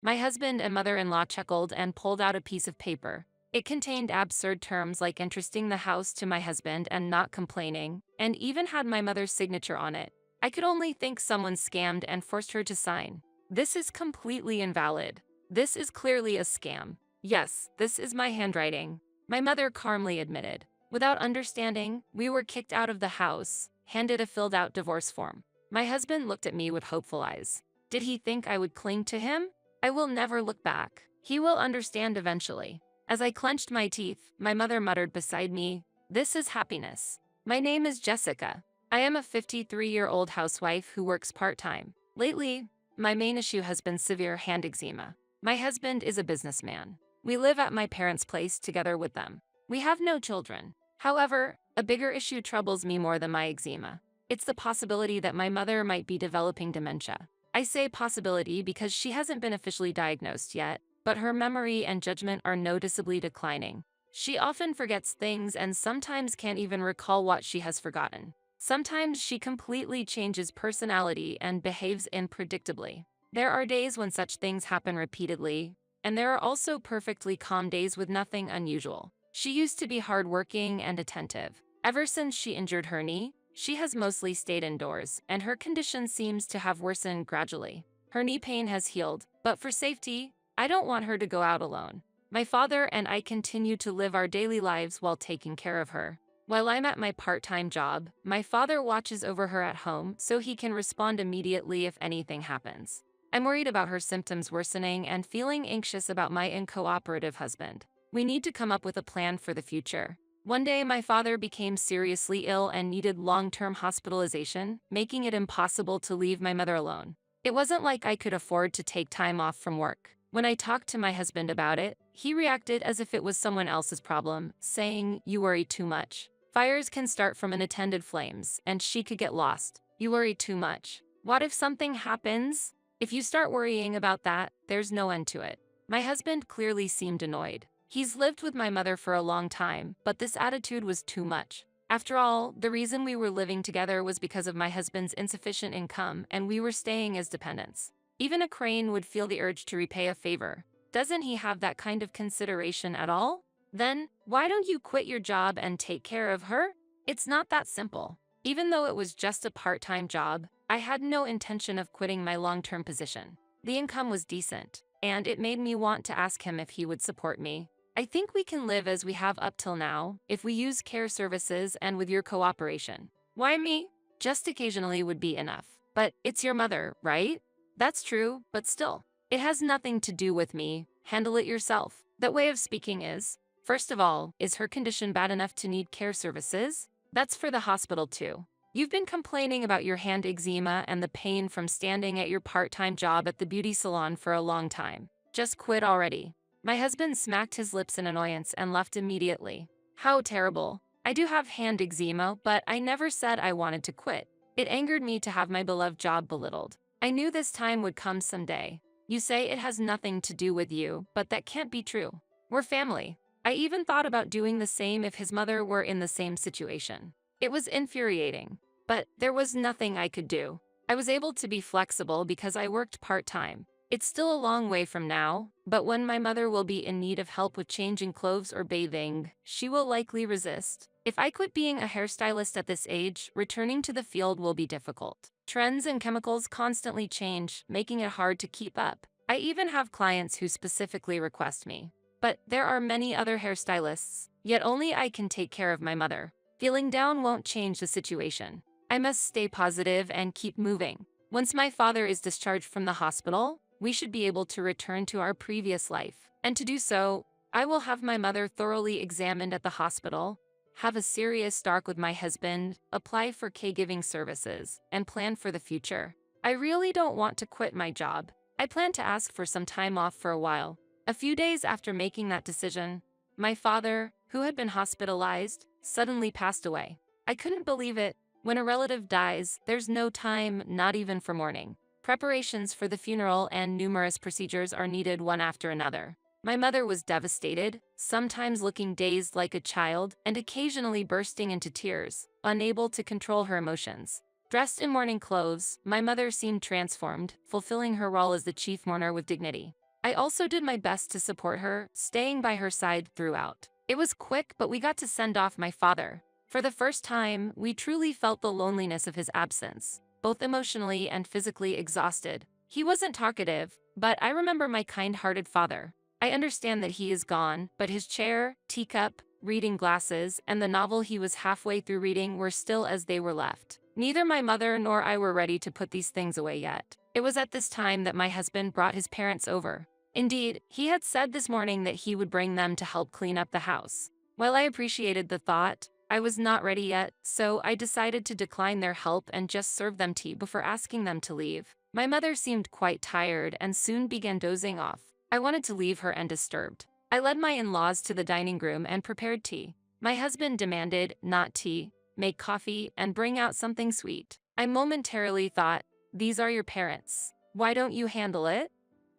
My husband and mother-in-law chuckled and pulled out a piece of paper. It contained absurd terms like entrusting the house to my husband and not complaining, and even had my mother's signature on it. I could only think someone scammed and forced her to sign. This is completely invalid. This is clearly a scam. Yes, this is my handwriting, my mother calmly admitted. Without understanding, we were kicked out of the house, handed a filled-out divorce form. My husband looked at me with hopeful eyes. Did he think I would cling to him? I will never look back. He will understand eventually. As I clenched my teeth, my mother muttered beside me, "This is happiness." My name is Jessica. I am a 53-year-old housewife who works part-time. Lately, my main issue has been severe hand eczema. My husband is a businessman. We live at my parents' place together with them. We have no children. However, a bigger issue troubles me more than my eczema. It's the possibility that my mother might be developing dementia. I say possibility because she hasn't been officially diagnosed yet, but her memory and judgment are noticeably declining. She often forgets things and sometimes can't even recall what she has forgotten. Sometimes she completely changes personality and behaves unpredictably. There are days when such things happen repeatedly, and there are also perfectly calm days with nothing unusual. She used to be hardworking and attentive. Ever since she injured her knee, she has mostly stayed indoors, and her condition seems to have worsened gradually. Her knee pain has healed, but for safety, I don't want her to go out alone. My father and I continue to live our daily lives while taking care of her. While I'm at my part-time job, my father watches over her at home so he can respond immediately if anything happens. I'm worried about her symptoms worsening and feeling anxious about my uncooperative husband. We need to come up with a plan for the future. One day, my father became seriously ill and needed long-term hospitalization, making it impossible to leave my mother alone. It wasn't like I could afford to take time off from work. When I talked to my husband about it, he reacted as if it was someone else's problem, saying, "You worry too much. Fires can start from unattended flames, and she could get lost. You worry too much. What if something happens? If you start worrying about that, there's no end to it." My husband clearly seemed annoyed. He's lived with my mother for a long time, but this attitude was too much. After all, the reason we were living together was because of my husband's insufficient income and we were staying as dependents. Even a crane would feel the urge to repay a favor. Doesn't he have that kind of consideration at all? Then, why don't you quit your job and take care of her? It's not that simple. Even though it was just a part-time job, I had no intention of quitting my long-term position. The income was decent, and it made me want to ask him if he would support me. I think we can live as we have up till now, if we use care services and with your cooperation. Why me? Just occasionally would be enough. But it's your mother, right? That's true, but still. It has nothing to do with me. Handle it yourself. That way of speaking is, first of all, is her condition bad enough to need care services? That's for the hospital too. You've been complaining about your hand eczema and the pain from standing at your part-time job at the beauty salon for a long time. Just quit already. My husband smacked his lips in annoyance and left immediately. How terrible. I do have hand eczema, but I never said I wanted to quit. It angered me to have my beloved job belittled. I knew this time would come someday. You say it has nothing to do with you, but that can't be true. We're family. I even thought about doing the same if his mother were in the same situation. It was infuriating, but there was nothing I could do. I was able to be flexible because I worked part-time. It's still a long way from now, but when my mother will be in need of help with changing clothes or bathing, she will likely resist. If I quit being a hairstylist at this age, returning to the field will be difficult. Trends and chemicals constantly change, making it hard to keep up. I even have clients who specifically request me. But there are many other hairstylists, yet only I can take care of my mother. Feeling down won't change the situation. I must stay positive and keep moving. Once my father is discharged from the hospital, we should be able to return to our previous life. And to do so, I will have my mother thoroughly examined at the hospital, have a serious talk with my husband, apply for caregiving services, and plan for the future. I really don't want to quit my job. I plan to ask for some time off for a while. A few days after making that decision, my father, who had been hospitalized, suddenly passed away. I couldn't believe it. When a relative dies, there's no time, not even for mourning. Preparations for the funeral and numerous procedures are needed one after another. My mother was devastated, sometimes looking dazed like a child and occasionally bursting into tears, unable to control her emotions. Dressed in mourning clothes, my mother seemed transformed, fulfilling her role as the chief mourner with dignity. I also did my best to support her, staying by her side throughout. It was quick, but we got to send off my father. For the first time, we truly felt the loneliness of his absence, both emotionally and physically exhausted. He wasn't talkative, but I remember my kind-hearted father. I understand that he is gone, but his chair, teacup, reading glasses, and the novel he was halfway through reading were still as they were left. Neither my mother nor I were ready to put these things away yet. It was at this time that my husband brought his parents over. Indeed, he had said this morning that he would bring them to help clean up the house. While I appreciated the thought, I was not ready yet, so I decided to decline their help and just serve them tea before asking them to leave. My mother seemed quite tired and soon began dozing off. I wanted to leave her undisturbed. I led my in-laws to the dining room and prepared tea. My husband demanded, not tea, make coffee, and bring out something sweet. I momentarily thought, these are your parents. Why don't you handle it?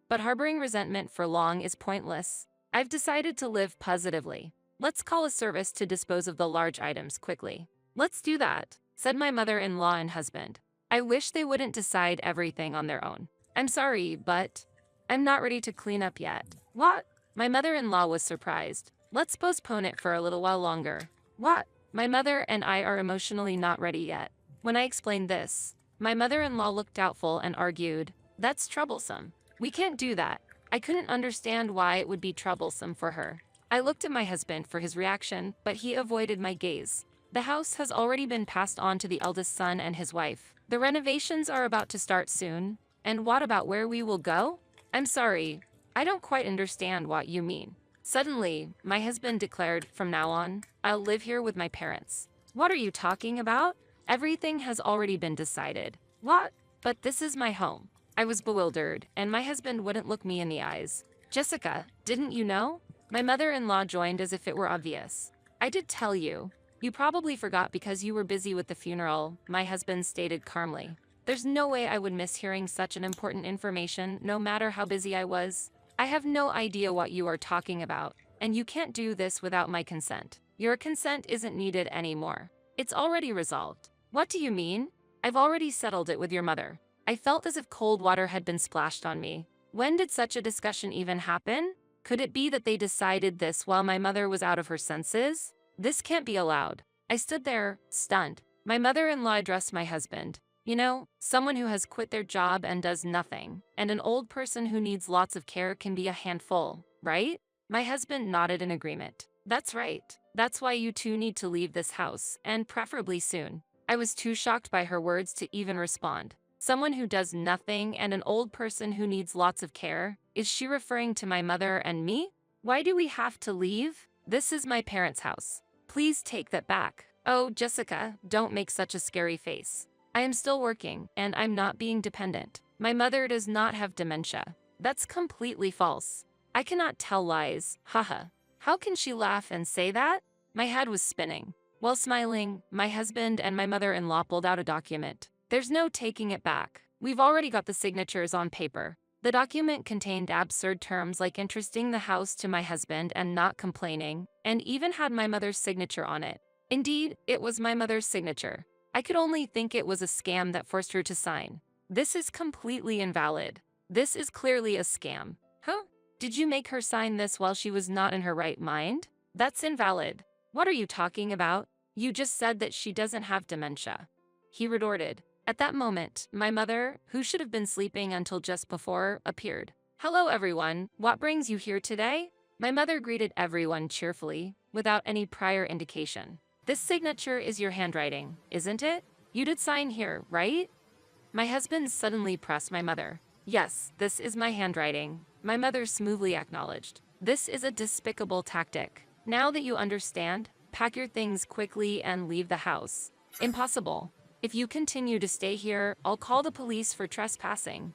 But harboring resentment for long is pointless. I've decided to live positively. Let's call a service to dispose of the large items quickly. Let's do that, said my mother-in-law and husband. I wish they wouldn't decide everything on their own. I'm sorry, but I'm not ready to clean up yet. What? My mother-in-law was surprised. Let's postpone it for a little while longer. What? My mother and I are emotionally not ready yet. When I explained this, my mother-in-law looked doubtful and argued, that's troublesome. We can't do that. I couldn't understand why it would be troublesome for her. I looked at my husband for his reaction, but he avoided my gaze. The house has already been passed on to the eldest son and his wife. The renovations are about to start soon. And what about where we will go? I'm sorry, I don't quite understand what you mean. Suddenly, my husband declared, from now on, I'll live here with my parents. What are you talking about? Everything has already been decided. What? But this is my home. I was bewildered, and my husband wouldn't look me in the eyes. Jessica, didn't you know? My mother-in-law joined as if it were obvious. I did tell you. You probably forgot because you were busy with the funeral, my husband stated calmly. There's no way I would miss hearing such an important information, no matter how busy I was. I have no idea what you are talking about, and you can't do this without my consent. Your consent isn't needed anymore. It's already resolved. What do you mean? I've already settled it with your mother. I felt as if cold water had been splashed on me. When did such a discussion even happen? Could it be that they decided this while my mother was out of her senses? This can't be allowed. I stood there, stunned. My mother-in-law addressed my husband. You know, someone who has quit their job and does nothing, and an old person who needs lots of care can be a handful, right? My husband nodded in agreement. That's right. That's why you two need to leave this house, and preferably soon. I was too shocked by her words to even respond. Someone who does nothing and an old person who needs lots of care? Is she referring to my mother and me? Why do we have to leave? This is my parents' house. Please take that back. Oh, Jessica, don't make such a scary face. I am still working, and I'm not being dependent. My mother does not have dementia. That's completely false. I cannot tell lies, haha. How can she laugh and say that? My head was spinning. While smiling, my husband and my mother-in-law pulled out a document. There's no taking it back. We've already got the signatures on paper. The document contained absurd terms like entrusting the house to my husband and not complaining, and even had my mother's signature on it. Indeed, it was my mother's signature. I could only think it was a scam that forced her to sign. This is completely invalid. This is clearly a scam. Huh? Did you make her sign this while she was not in her right mind? That's invalid. What are you talking about? You just said that she doesn't have dementia. He retorted. At that moment, my mother, who should have been sleeping until just before, appeared. Hello everyone, what brings you here today? My mother greeted everyone cheerfully, without any prior indication. This signature is your handwriting, isn't it? You did sign here, right? My husband suddenly pressed my mother. Yes, this is my handwriting, my mother smoothly acknowledged. This is a despicable tactic. Now that you understand, pack your things quickly and leave the house. Impossible. If you continue to stay here, I'll call the police for trespassing.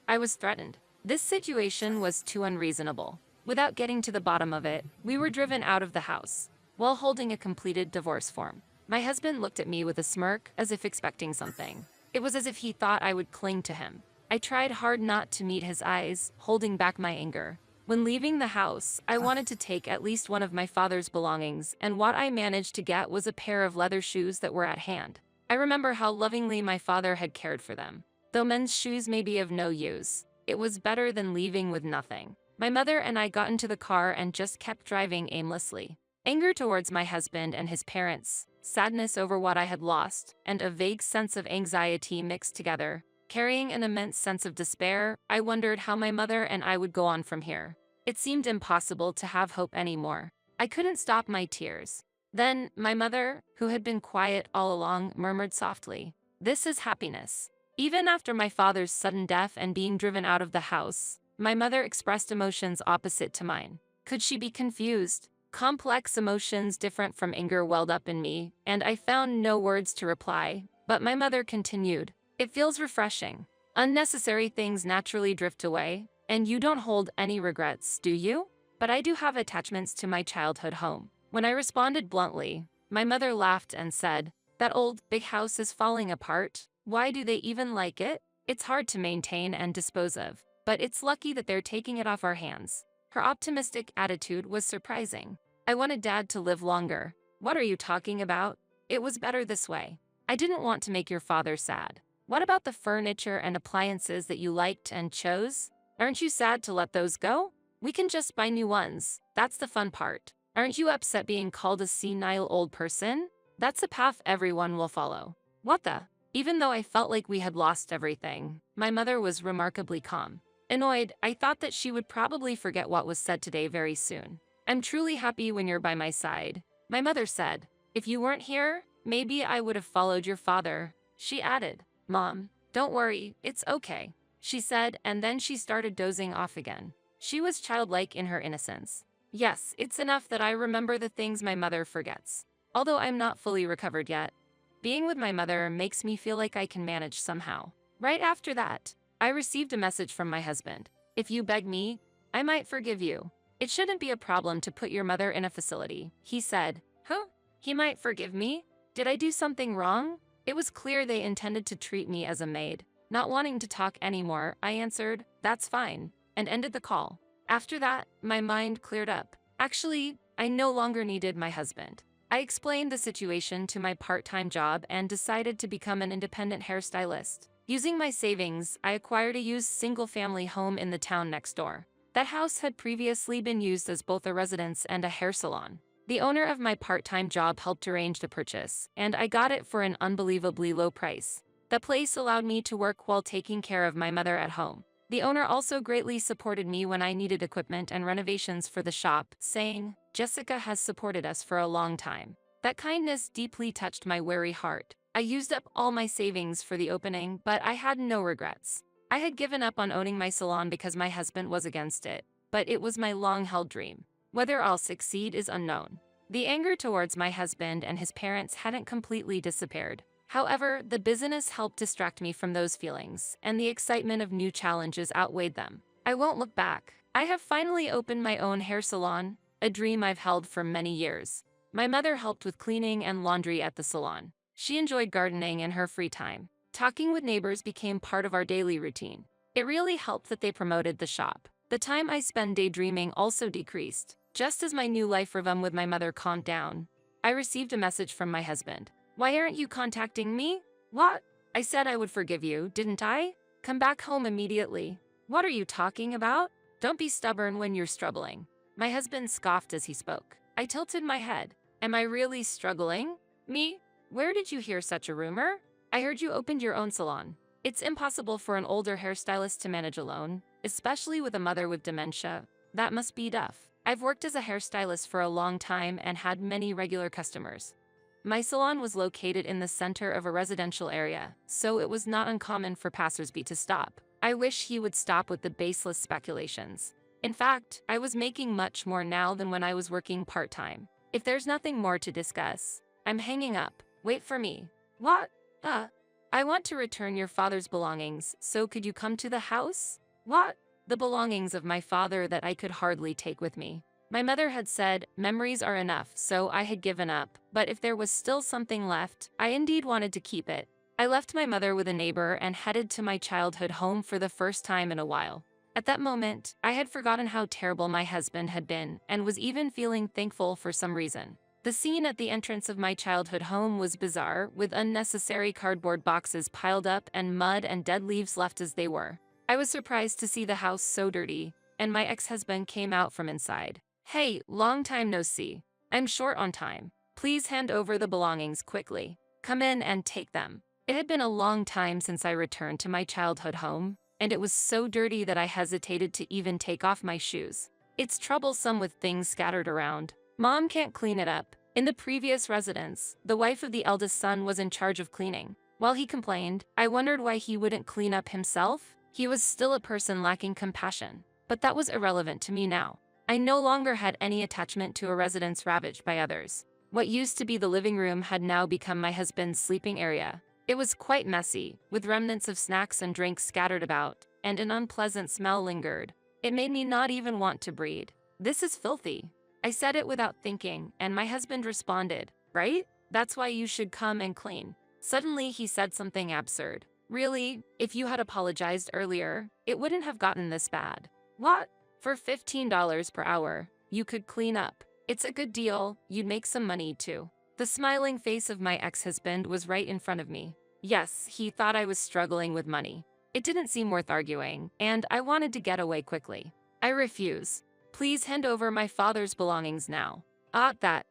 I was threatened. This situation was too unreasonable. Without getting to the bottom of it, we were driven out of the house, while holding a completed divorce form. My husband looked at me with a smirk, as if expecting something. It was as if he thought I would cling to him. I tried hard not to meet his eyes, holding back my anger. When leaving the house, I wanted to take at least one of my father's belongings, and what I managed to get was a pair of leather shoes that were at hand. I remember how lovingly my father had cared for them. Though men's shoes may be of no use, It was better than leaving with nothing. My mother and I got into the car and just kept driving aimlessly. Anger towards my husband and his parents, sadness over what I had lost, and a vague sense of anxiety mixed together. Carrying an immense sense of despair, I wondered how my mother and I would go on from here. It seemed impossible to have hope anymore. I couldn't stop my tears. Then, my mother, who had been quiet all along, murmured softly, "This is happiness." Even after my father's sudden death and being driven out of the house, my mother expressed emotions opposite to mine. Could she be confused? Complex emotions different from anger welled up in me, and I found no words to reply. But my mother continued, "It feels refreshing. Unnecessary things naturally drift away, and you don't hold any regrets, do you? But I do have attachments to my childhood home." When I responded bluntly, my mother laughed and said, "That old, big house is falling apart. Why do they even like it? It's hard to maintain and dispose of, but it's lucky that they're taking it off our hands." Her optimistic attitude was surprising. "I wanted Dad to live longer." "What are you talking about? It was better this way." "I didn't want to make your father sad." "What about the furniture and appliances that you liked and chose? Aren't you sad to let those go? We can just buy new ones. That's the fun part. Aren't you upset being called a senile old person? That's a path everyone will follow." What the? Even though I felt like we had lost everything, my mother was remarkably calm. Annoyed, I thought that she would probably forget what was said today very soon. "I'm truly happy when you're by my side," my mother said. "If you weren't here, maybe I would have followed your father." She added, "Mom, don't worry, it's okay," she said, and then she started dozing off again. She was childlike in her innocence. Yes, it's enough that I remember the things my mother forgets. Although I'm not fully recovered yet, being with my mother makes me feel like I can manage somehow. Right after that, I received a message from my husband. "If you beg me, I might forgive you. It shouldn't be a problem to put your mother in a facility," he said. Huh? He might forgive me? Did I do something wrong? It was clear they intended to treat me as a maid. Not wanting to talk anymore, I answered, "That's fine," and ended the call. After that, my mind cleared up. Actually, I no longer needed my husband. I explained the situation to my part-time job and decided to become an independent hairstylist. Using my savings, I acquired a used single-family home in the town next door. That house had previously been used as both a residence and a hair salon. The owner of my part-time job helped arrange the purchase, and I got it for an unbelievably low price. The place allowed me to work while taking care of my mother at home. The owner also greatly supported me when I needed equipment and renovations for the shop, saying, "Jessica has supported us for a long time." That kindness deeply touched my weary heart. I used up all my savings for the opening, but I had no regrets. I had given up on owning my salon because my husband was against it, but it was my long-held dream. Whether I'll succeed is unknown. The anger towards my husband and his parents hadn't completely disappeared. However, the business helped distract me from those feelings, and the excitement of new challenges outweighed them. I won't look back. I have finally opened my own hair salon, a dream I've held for many years. My mother helped with cleaning and laundry at the salon. She enjoyed gardening in her free time. Talking with neighbors became part of our daily routine. It really helped that they promoted the shop. The time I spend daydreaming also decreased. Just as my new life rhythm with my mother calmed down, I received a message from my husband. "Why aren't you contacting me?" "What? I said I would forgive you, didn't I? Come back home immediately." "What are you talking about? Don't be stubborn when you're struggling." My husband scoffed as he spoke. I tilted my head. "Am I really struggling? Me? Where did you hear such a rumor?" "I heard you opened your own salon. It's impossible for an older hairstylist to manage alone, especially with a mother with dementia. That must be tough." I've worked as a hairstylist for a long time and had many regular customers. My salon was located in the center of a residential area, so it was not uncommon for passersby to stop. I wish he would stop with the baseless speculations. In fact, I was making much more now than when I was working part-time. If there's nothing more to discuss, I'm hanging up. Wait for me. "What? I want to return your father's belongings, so could you come to the house?" "What?" "The belongings of my father that I could hardly take with me." My mother had said, memories are enough, so I had given up, but if there was still something left, I indeed wanted to keep it. I left my mother with a neighbor and headed to my childhood home for the first time in a while. At that moment, I had forgotten how terrible my husband had been and was even feeling thankful for some reason. The scene at the entrance of my childhood home was bizarre, with unnecessary cardboard boxes piled up and mud and dead leaves left as they were. I was surprised to see the house so dirty, and my ex-husband came out from inside. Hey, long time no see. I'm short on time. Please hand over the belongings quickly. Come in and take them. It had been a long time since I returned to my childhood home, and it was so dirty that I hesitated to even take off my shoes. It's troublesome with things scattered around. Mom can't clean it up. In the previous residence, the wife of the eldest son was in charge of cleaning. While he complained, I wondered why he wouldn't clean up himself. He was still a person lacking compassion. But that was irrelevant to me now. I no longer had any attachment to a residence ravaged by others. What used to be the living room had now become my husband's sleeping area. It was quite messy, with remnants of snacks and drinks scattered about, and an unpleasant smell lingered. It made me not even want to breathe. This is filthy. I said it without thinking, and my husband responded, right? That's why you should come and clean. Suddenly he said something absurd. Really, if you had apologized earlier, it wouldn't have gotten this bad. What? For $15 per hour, you could clean up. It's a good deal, you'd make some money too. The smiling face of my ex-husband was right in front of me. Yes, he thought I was struggling with money. It didn't seem worth arguing, and I wanted to get away quickly. I refuse. Please hand over my father's belongings now. That.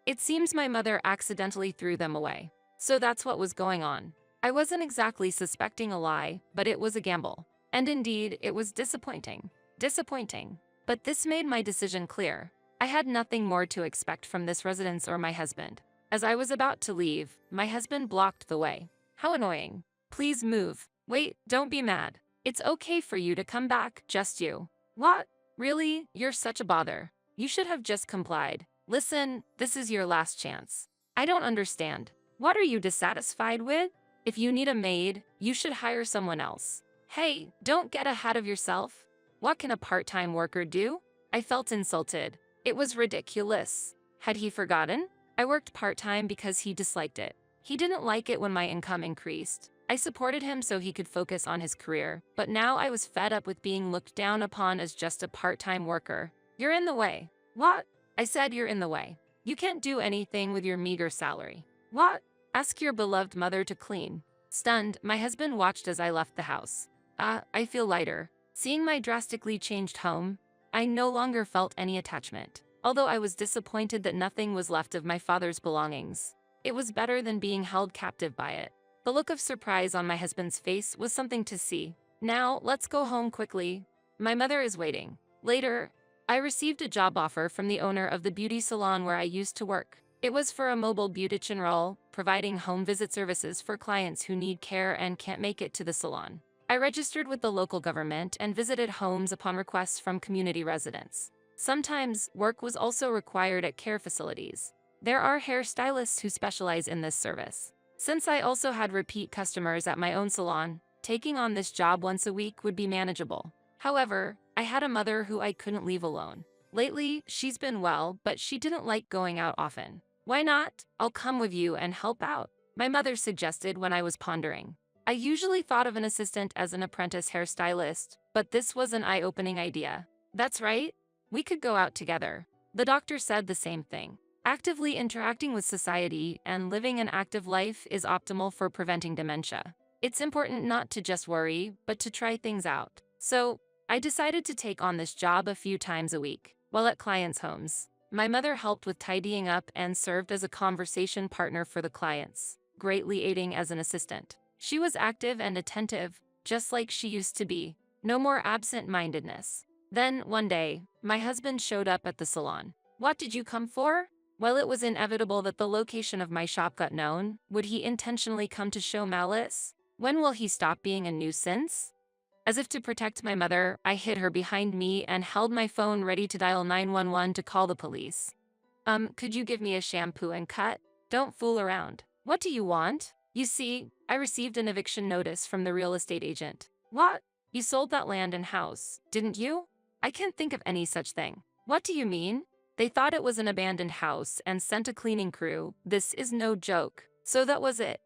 It seems my mother accidentally threw them away. So that's what was going on. I wasn't exactly suspecting a lie, but it was a gamble. And indeed, it was disappointing. Disappointing. But this made my decision clear. I had nothing more to expect from this residence or my husband. As I was about to leave, my husband blocked the way. How annoying. Please move. Wait, don't be mad. It's okay for you to come back, just you. What? Really? You're such a bother. You should have just complied. Listen, this is your last chance. I don't understand. What are you dissatisfied with? If you need a maid, you should hire someone else. Hey, don't get ahead of yourself. What can a part-time worker do? I felt insulted. It was ridiculous. Had he forgotten? I worked part-time because he disliked it. He didn't like it when my income increased. I supported him so he could focus on his career, but now I was fed up with being looked down upon as just a part-time worker. You're in the way. What? I said you're in the way. You can't do anything with your meager salary. What? Ask your beloved mother to clean. Stunned, my husband watched as I left the house. I feel lighter. Seeing my drastically changed home, I no longer felt any attachment, although I was disappointed that nothing was left of my father's belongings. It was better than being held captive by it. The look of surprise on my husband's face was something to see. Now, let's go home quickly. My mother is waiting. Later, I received a job offer from the owner of the beauty salon where I used to work. It was for a mobile beautician role, providing home visit services for clients who need care and can't make it to the salon. I registered with the local government and visited homes upon requests from community residents. Sometimes, work was also required at care facilities. There are hairstylists who specialize in this service. Since I also had repeat customers at my own salon, taking on this job once a week would be manageable. However, I had a mother who I couldn't leave alone. Lately, she's been well, but she didn't like going out often. Why not? I'll come with you and help out, my mother suggested when I was pondering. I usually thought of an assistant as an apprentice hairstylist, but this was an eye-opening idea. That's right. We could go out together. The doctor said the same thing. Actively interacting with society and living an active life is optimal for preventing dementia. It's important not to just worry, but to try things out. So, I decided to take on this job a few times a week. While at clients' homes, my mother helped with tidying up and served as a conversation partner for the clients, greatly aiding as an assistant. She was active and attentive, just like she used to be. No more absent-mindedness. Then, one day, my husband showed up at the salon. What did you come for? While it was inevitable that the location of my shop got known, would he intentionally come to show malice? When will he stop being a nuisance? As if to protect my mother, I hid her behind me and held my phone ready to dial 911 to call the police. Could you give me a shampoo and cut? Don't fool around. What do you want? You see, I received an eviction notice from the real estate agent. What? You sold that land and house, didn't you? I can't think of any such thing. What do you mean? They thought it was an abandoned house and sent a cleaning crew. This is no joke. So that was it.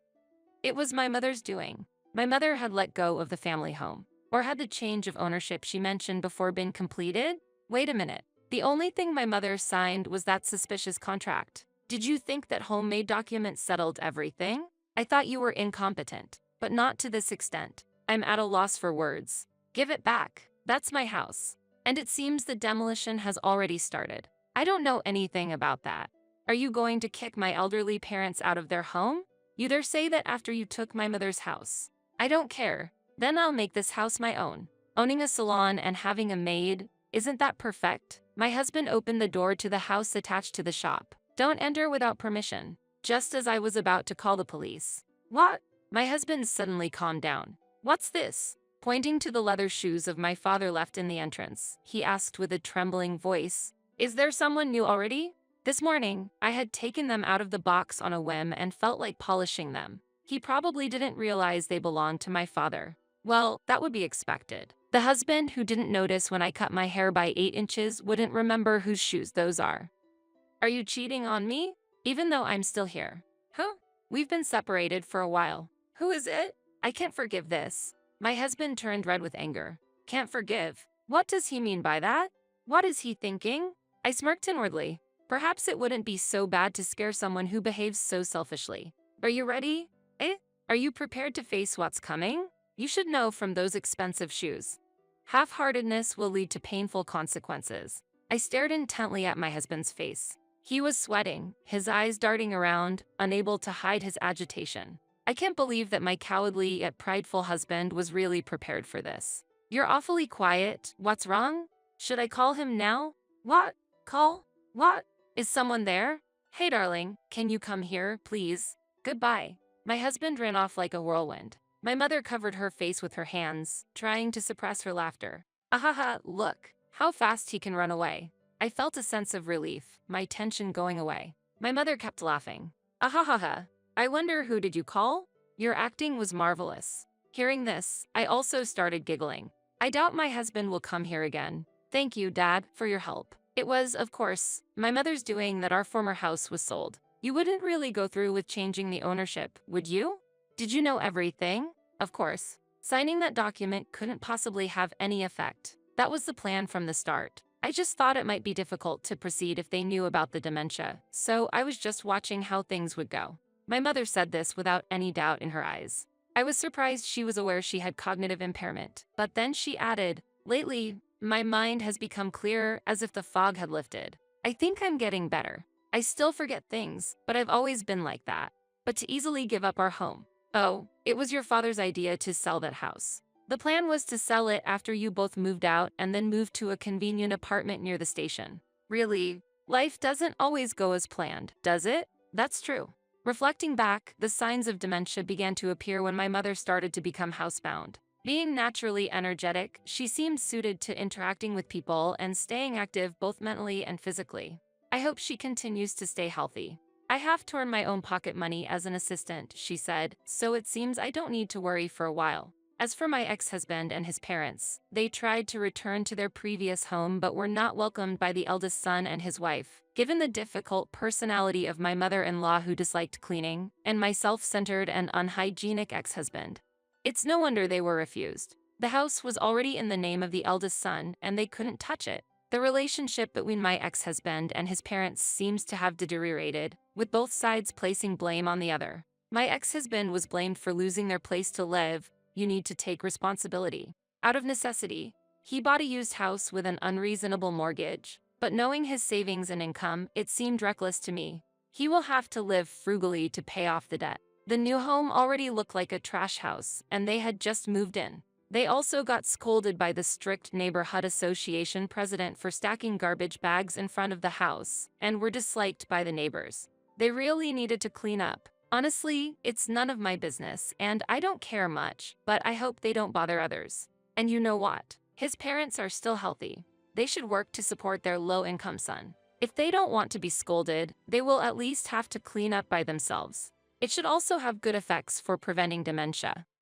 It was my mother's doing. My mother had let go of the family home. Or had the change of ownership she mentioned before been completed? Wait a minute. The only thing my mother signed was that suspicious contract. Did you think that homemade documents settled everything? I thought you were incompetent, but not to this extent. I'm at a loss for words. Give it back. That's my house. And it seems the demolition has already started. I don't know anything about that. Are you going to kick my elderly parents out of their home? You dare say that after you took my mother's house. I don't care. Then I'll make this house my own. Owning a salon and having a maid, isn't that perfect? My husband opened the door to the house attached to the shop. Don't enter without permission. Just as I was about to call the police. What? My husband suddenly calmed down. What's this? Pointing to the leather shoes of my father left in the entrance, he asked with a trembling voice, Is there someone new already? This morning, I had taken them out of the box on a whim and felt like polishing them. He probably didn't realize they belonged to my father. Well, that would be expected. The husband who didn't notice when I cut my hair by 8 inches wouldn't remember whose shoes those are. Are you cheating on me? Even though I'm still here. Huh? We've been separated for a while. Who is it? I can't forgive this. My husband turned red with anger. Can't forgive? What does he mean by that? What is he thinking? I smirked inwardly. Perhaps it wouldn't be so bad to scare someone who behaves so selfishly. Are you ready? Are you prepared to face what's coming? You should know from those expensive shoes. Half-heartedness will lead to painful consequences. I stared intently at my husband's face. He was sweating, his eyes darting around, unable to hide his agitation. I can't believe that my cowardly yet prideful husband was really prepared for this. You're awfully quiet. What's wrong? Should I call him now? What? Call? What? Is someone there? Hey darling, can you come here, please? Goodbye. My husband ran off like a whirlwind. My mother covered her face with her hands, trying to suppress her laughter. Ahaha, look, how fast he can run away. I felt a sense of relief, my tension going away. My mother kept laughing. Ahahaha, I wonder who did you call? Your acting was marvelous. Hearing this, I also started giggling. I doubt my husband will come here again. Thank you, Dad, for your help. It was, of course, my mother's doing that our former house was sold. You wouldn't really go through with changing the ownership, would you? Did you know everything? Of course. Signing that document couldn't possibly have any effect. That was the plan from the start. I just thought it might be difficult to proceed if they knew about the dementia, so I was just watching how things would go. My mother said this without any doubt in her eyes. I was surprised she was aware she had cognitive impairment, but then she added, Lately, my mind has become clearer as if the fog had lifted. I think I'm getting better. I still forget things, but I've always been like that. But to easily give up our home. Oh, it was your father's idea to sell that house. The plan was to sell it after you both moved out and then move to a convenient apartment near the station. Really, life doesn't always go as planned, does it? That's true. Reflecting back, the signs of dementia began to appear when my mother started to become housebound. Being naturally energetic, she seemed suited to interacting with people and staying active both mentally and physically. I hope she continues to stay healthy. I have to earn my own pocket money as an assistant, she said, so it seems I don't need to worry for a while. As for my ex-husband and his parents, they tried to return to their previous home but were not welcomed by the eldest son and his wife. Given the difficult personality of my mother-in-law who disliked cleaning, and my self-centered and unhygienic ex-husband, it's no wonder they were refused. The house was already in the name of the eldest son, and they couldn't touch it. The relationship between my ex-husband and his parents seems to have deteriorated, with both sides placing blame on the other. My ex-husband was blamed for losing their place to live. You need to take responsibility. Out of necessity, he bought a used house with an unreasonable mortgage, but knowing his savings and income, it seemed reckless to me. He will have to live frugally to pay off the debt. The new home already looked like a trash house, and they had just moved in. They also got scolded by the strict neighborhood association president for stacking garbage bags in front of the house, and were disliked by the neighbors. They really needed to clean up. Honestly, it's none of my business, and I don't care much, but I hope they don't bother others. And you know what? His parents are still healthy. They should work to support their low-income son. If they don't want to be scolded, they will at least have to clean up by themselves. It should also have good effects for preventing dementia.